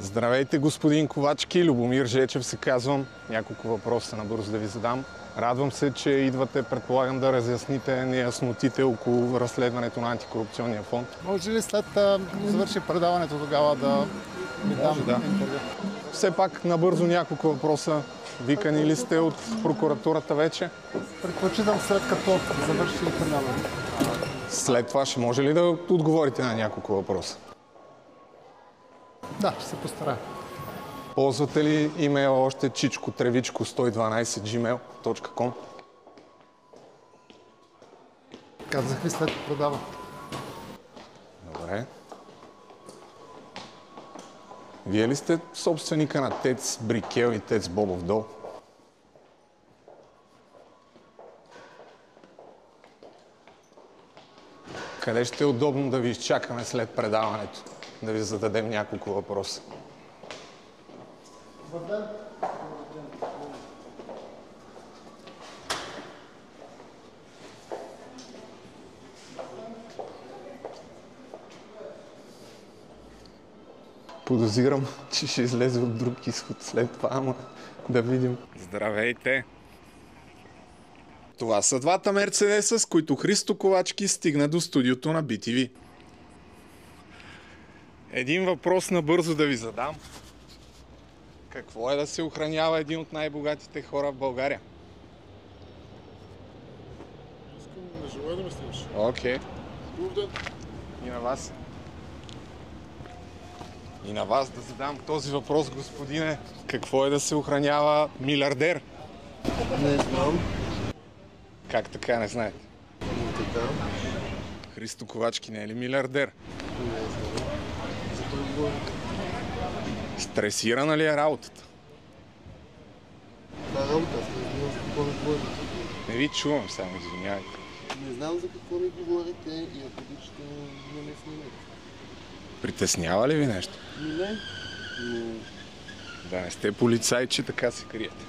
Здравейте, господин Ковачки, Любомир Жечев се казвам. Няколко въпроса набързо да ви задам. Радвам се, че идвате, предполагам, да разясните неяснотите около разследването на антикорупционния фонд. Може ли след завърши предаването тогава да ми дам интервю? Все пак набързо няколко въпроса. Викани ли сте от прокуратурата вече? Предпочитам след като завърши предаването. След това ще може ли да отговорите на няколко въпроса? Да, ще се постарая. Ползвате ли имейла още chichko112@gmail.com? Казах ви след предаването. Добре. Вие ли сте собственика на ТЕЦ Брикел и ТЕЦ Бобов дол? Къде ще е удобно да ви изчакаме след предаването? Да ви зададем няколко въпроса. Подозирам, че ще излезе от друг изход след това, ама да видим. Здравейте! Това са двата Мерцедеса, с които Христо Ковачки стигна до студиото на BTV. Един въпрос набързо да ви задам. Какво е да се охранява един от най-богатите хора в България? Не желая да ме снимаш. Окей. Добър ден. И на вас. И на вас да задам този въпрос, господине. Какво е да се охранява милиардер? Не знам. Как така не знаете? Така. Христо Ковачки не е ли милиардер? Не знам. За кой говори? Стресирана ли е работата? Това работа, аз не знам за какво ми говорите. Не ви чувам само, извинявайте. Не знам за какво ми говорите и ако обичате не ме снимайте. Притеснява ли ви нещо? Не, но... Да не сте полицай, че така се криете.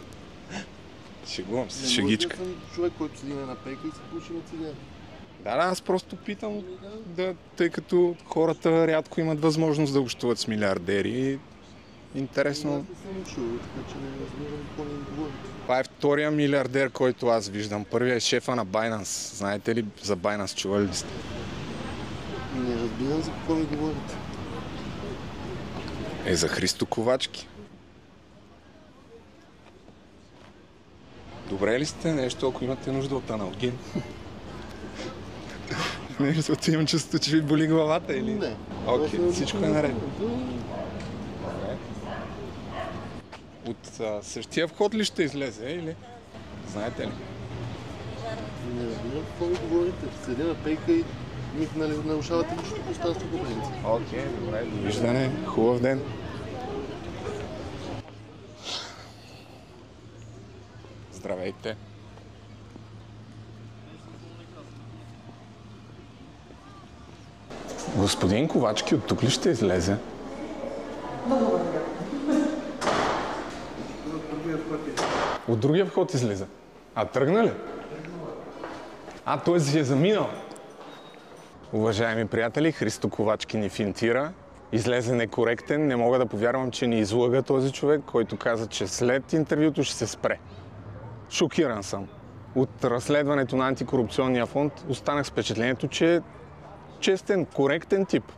Шегувам се, шегичка. Не може да съм човек, който седи на пейка и се пуши на цигари. Да, аз просто питам, тъй като хората рядко имат възможност да общуват с милиардери. Интересно. Аз не съм чул, така че не разбирам какво ми говорите. Това е втория милиардер, който аз виждам. Първият е шефа на Binance. Знаете ли за Binance? Чували ли сте? Не разбирам за какво ми говорите. Е, за Христо Ковачки. Добре ли сте нещо, ако имате нужда от аналген? Не, защото имам чувство, че ви боли главата или? Не. Окей, всичко е наред. От същия вход ли ще излезе, или? Знаете ли? Не разбирам какво ми говорите. Седя на пейка и ми нарушавате личното пространство по принцип. Окей, добре. Довиждане. Хубав ден. Здравейте. Господин Ковачки, от тук ли ще излезе? От другия вход излиза. А тръгна ли? Т.е. ви е заминал. Уважаеми приятели, Христо Ковачки ни финтира. Излезе некоректен. Не мога да повярвам, че ни излъга този човек, който каза, че след интервюто ще се спре. Шокиран съм. От разследването на антикорупционния фонд останах с впечатлението, че е честен, коректен тип.